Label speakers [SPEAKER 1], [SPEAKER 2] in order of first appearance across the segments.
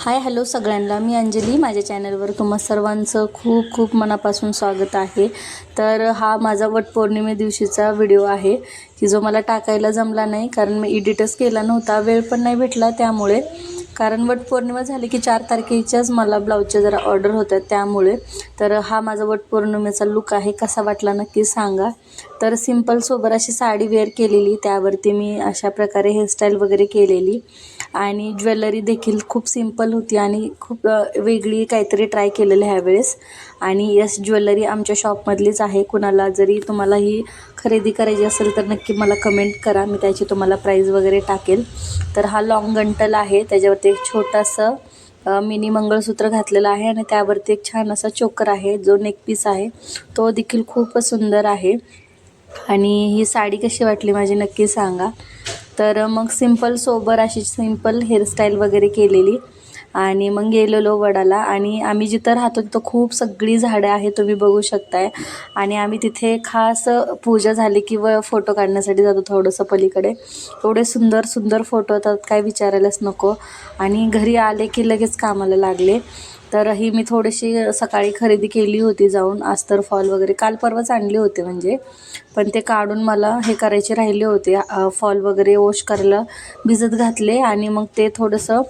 [SPEAKER 1] Hi hello सगळ्यांना, मी अंजली. माझ्या चॅनलवर तुम्हा सर्वांचं खूप खूप मनापासून स्वागत आहे. तर हा माझा वटपौर्णिमे दिवशीचा व्हिडिओ आहे की जो मला टाकायला जमला नाही, कारण मी एडिटच केला नव्हता, वेळ पण नाही भेटला त्यामुळे. कारण वटपौर्णिमा झाली की 4 तारखेच्याच मला ब्लाऊजच्या जरा ऑर्डर होत्या त्यामुळे. तर हा माझा वटपौर्णिमेचा लुक आहे, कसा वाटला नक्की सांगा. तर सिंपल सोबर अशी साडी वेअर केलेली, त्यावरती मी अशा प्रकारे हेअरस्टाईल वगैरे केलेली आणि ज्वेलरी देखील खूप सिंपल होती आणि खूप वेगळी काहीतरी ट्राय केलेलं ह्यावेळेस. आणि यस ज्वेलरी आमच्या शॉपमधलीच आहे. कुणाला जरी तुम्हाला ही खरेदी करायची असेल तर नक्की मला कमेंट करा, मी त्याची तुम्हाला प्राईज वगैरे टाकेल. तर हा लॉंग गंटल आहे, त्याच्यावरती एक छोटंसं मिनी मंगळसूत्र घातलेलं आहे आणि त्यावरती एक छान असा चोकर आहे, जो नेक पीस आहे तो देखील खूप सुंदर आहे. आणि ही साडी कशी वाटली माझी नक्की सांगा. तर मग सिंपल सोबर अशी सिंपल हेअरस्टाईल वगैरे केलेली आणि मग गेलेलो वडाला. आणि आम्ही जिथं राहतो तिथं खूप सगळी झाडं आहेत, तुम्ही बघू शकताय. आणि आम्ही तिथे खास पूजा झाली की फोटो काढण्यासाठी जातो थोडंसं पलीकडे. एवढे सुंदर सुंदर फोटो येतात काय विचारायलाच नको. आणि घरी आले की लगेच कामाला लागले. तर ही मी थोडीशी सकाळी खरेदी केली होती जाऊन, अस्तर फॉल वगैरे काल परवाच आणले होते म्हणजे, पण ते काढून मला हे करायचे राहिले होते. फॉल वगैरे वॉश करायला भिजत घातले आणि मग ते थोडंसं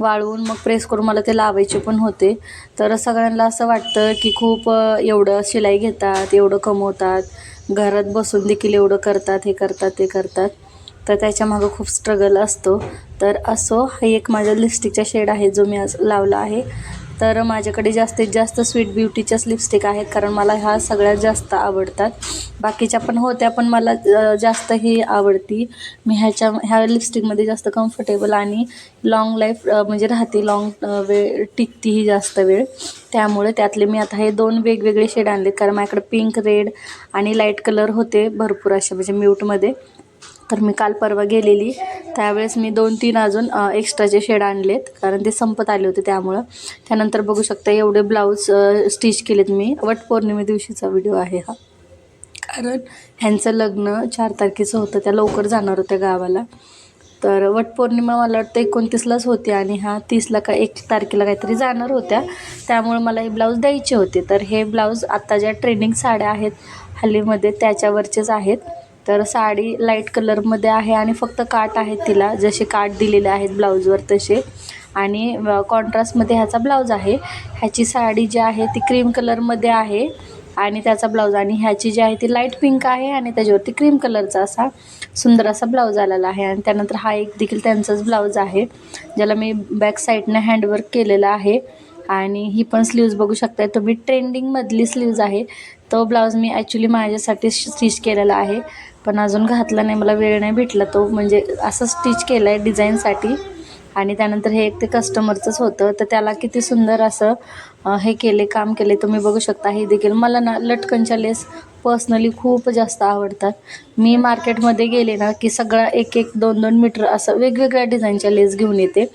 [SPEAKER 1] वाळवून मग प्रेस करून मला ते लावायचे पण होते. तर सगळ्यांना असं वाटतं की खूप एवढं शिलाई घेतात, एवढं कमवतात, घरात बसून देखील एवढं करतात, हे करतात ते करतात. तर त्याच्यामागं खूप स्ट्रगल असतो. तर असो, हा एक माझा लिपस्टिकचा शेड आहे जो मी आज लावला आहे. तर माझ्याकडे जास्तीत जास्त स्वीट ब्युटीच्याच लिपस्टिक आहेत, कारण मला ह्या सगळ्यात जास्त आवडतात. बाकीच्या पण होत्या पण मला जास्त ही आवडती. मी ह्या लिपस्टिकमध्ये जास्त कम्फर्टेबल आणि लाँग लाईफ म्हणजे राहते, लाँग वेळ टिकती ही जास्त वेळ. त्यामुळे त्यातले मी आता हे 2 वेगवेगळे शेड आणलेत, कारण माझ्याकडे पिंक, रेड आणि लाईट कलर होते भरपूर असे म्हणजे म्यूटमध्ये. तर मी काल परवा गेलेली त्यावेळेस मी 2-3 अजून एक्स्ट्राचे शेड आणलेत, कारण ते संपत आले होते त्यामुळं. त्यानंतर बघू शकता एवढे ब्लाऊज स्टिच केलेत मी. वटपौर्णिमे दिवशीचा व्हिडिओ आहे हा, कारण ह्यांचं लग्न 4 तारखेचं होतं, त्या लवकर जाणार होत्या गावाला. तर वटपौर्णिमा मला वाटतं 29लाच होती आणि हा 30ला का 1 तारखेला काहीतरी जाणार होत्या, त्यामुळे मला हे ब्लाऊज द्यायचे होते. तर हे ब्लाऊज आत्ता ज्या ट्रेंडिंग साड्या आहेत हल्लीमध्ये त्याच्यावरचेच आहेत. तर साडी लाईट कलरमध्ये आहे आणि फक्त काठ आहेत तिला, जसे काठ दिलेले आहेत ब्लाऊजवर तसे. आणि कॉन्ट्रास्टमध्ये ह्याचा ब्लाऊज आहे. ह्याची साडी जी आहे ती क्रीम कलरमध्ये आहे आणि त्याचा ब्लाऊज, आणि ह्याची जी आहे ती लाईट पिंक आहे आणि त्याच्यावरती क्रीम कलरचा असा सुंदर असा ब्लाऊज आलेला आहे. आणि त्यानंतर हा एक देखील त्यांचाच ब्लाऊज आहे, ज्याला मी बॅक साईडनं हँडवर्क केलेलं आहे. आणि ही पण स्लीव्ज बघू शकताय तुम्ही, ट्रेंडिंगमधली स्लीव्ज आहे. तो ब्लाऊज मी ॲक्च्युली माझ्यासाठी स्टिच केलेला आहे, पण अजून घातला नाही, मला वेळ नाही भेटला तो, म्हणजे असं स्टिच केलं आहे डिझाईनसाठी. आणि त्यानंतर हे एक ते कस्टमरचंच होतं, तर त्याला किती सुंदर असं हे केले, काम केले तुम्ही बघू शकता. हे देखील मला ना लटकनच्या लेस पर्सनली खूप जास्त आवडतात. मी मार्केटमध्ये गेले ना की सगळं 1-1, 2-2 मीटर असं वेगवेगळ्या डिझाईनच्या लेस घेऊन येते.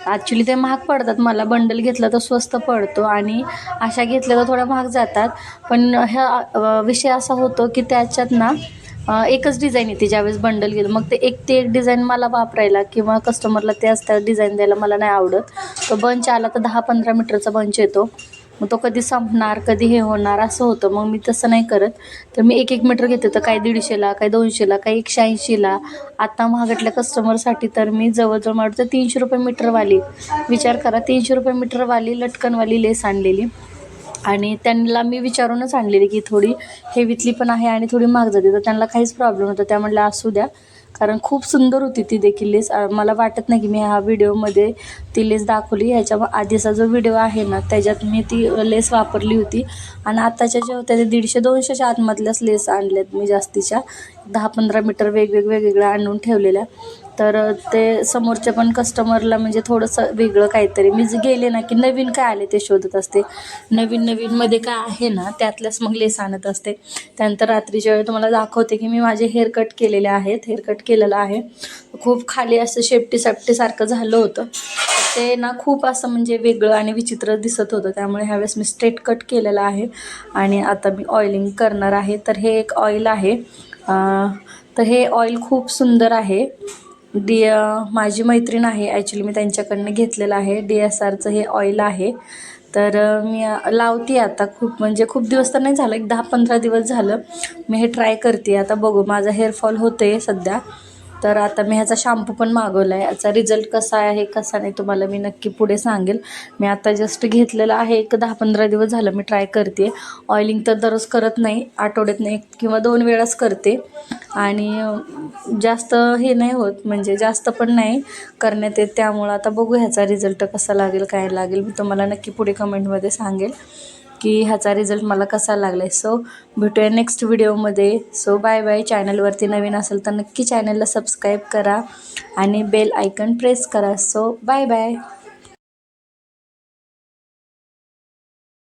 [SPEAKER 1] ॲक्च्युली ते महाग पडतात, मला बंडल घेतला तर स्वस्त पडतो आणि अशा घेतल्या तर थोड्या महाग जातात. पण ह्या विषय असा होतो की त्याच्यात ना एकच डिझाईन येते ज्यावेळेस बंडल गेलं, मग ते एक डिझाईन मला वापरायला किंवा कस्टमरला त्याच डिझाईन द्यायला मला नाही आवडत. तो बंच आला तर 10-15 मीटरचा बंच येतो, मग तो कधी संपणार कधी हे होणार असं होतं. मग मी तसं नाही करत, तर मी 1-1 मीटर घेते. तर काही 150ला, काही 200ला, काही 180ला. आता महागटल्या कस्टमरसाठी तर मी जवळजवळ मला वाटतं 300 रुपये मीटरवाली, विचार करा, 300 रुपये मीटरवाली लटकनवाली लेस आणलेली. आणि त्यांना मी विचारूनच आणलेली की थोडी हेवीतली पण आहे आणि थोडी महाग जाते, तर त्यांना काहीच प्रॉब्लेम नव्हता. त्या म्हणल्या असू द्या, कारण खूप सुंदर होती ती देखील लेस. मला वाटत नाही की मी ह्या व्हिडिओमध्ये ती लेस दाखवली. ह्याच्या आधीचा जो व्हिडिओ आहे ना त्याच्यात मी ती लेस वापरली होती. आणि आत्ताच्या ज्या होत्या ते 150-200च्या आतमधल्याच लेस आणल्यात मी, जास्तीच्या 10-15 मीटर वेगवेगळ्या आणून ठेवलेल्या. तर ते समोरच्या पण कस्टमरला म्हणजे थोडंसं वेगळं काहीतरी, मी जे गेले ना की नवीन काय आले ते शोधत असते, नवीनमध्ये काय आहे ना त्यातल्याच मग लेस आणत असते. त्यानंतर रात्रीच्या वेळी तुम्हाला दाखवते की मी माझे हेअर कट केलेले आहेत, हेअर कट केलेलं आहे. खूप खाली असं शेपटीसारखं झालं होतं, ते ना खूप असं म्हणजे वेगळं आणि विचित्र दिसत होतं, त्यामुळे ह्यावेळेस मी स्ट्रेट कट केलेलं आहे. आणि आता मी ऑइलिंग करणार आहे. तर हे एक ऑइल आहे, तर हे ऑइल खूप सुंदर आहे. माझी मैत्रीण आहे ॲक्च्युली, मी त्यांच्याकडनं घेतलेलं आहे. DSRचं हे ऑइल आहे. तर मी लावते आता, खूप दिवस तर नाही झालं, एक 10-15 दिवस झालं मी हे ट्राय करते. आता बघू, माझा हेअरफॉल होतं आहे सध्या. तर आता मी ह्याचा शॅम्पू पण मागवला आहे. याचा रिझल्ट कसा आहे कसा नाही तुम्हाला मी नक्की पुढे सांगेल. मी आता जस्ट घेतलेला आहे, एक 10-15 दिवस झालं मी ट्राय करते. ऑइलिंग तर दररोज करत नाही, आठवड्यातनं 1 किंवा 2 वेळाच करते. आणि जास्त हे नाही होत, म्हणजे जास्त पण नाही करण्यात येत. त्यामुळं आता बघू ह्याचा रिझल्ट कसा लागेल काय लागेल, मी तुम्हाला नक्की पुढे कमेंटमध्ये सांगेल की ह्याचा रिझल्ट मला कसा लागला आहे. सो भेटूया नेक्स्ट व्हिडिओमध्ये. So bye bye. चॅनलवरती नवीन असेल तर नक्की चॅनलला सबस्क्राईब करा आणि बेल आयकन प्रेस करा. So bye bye.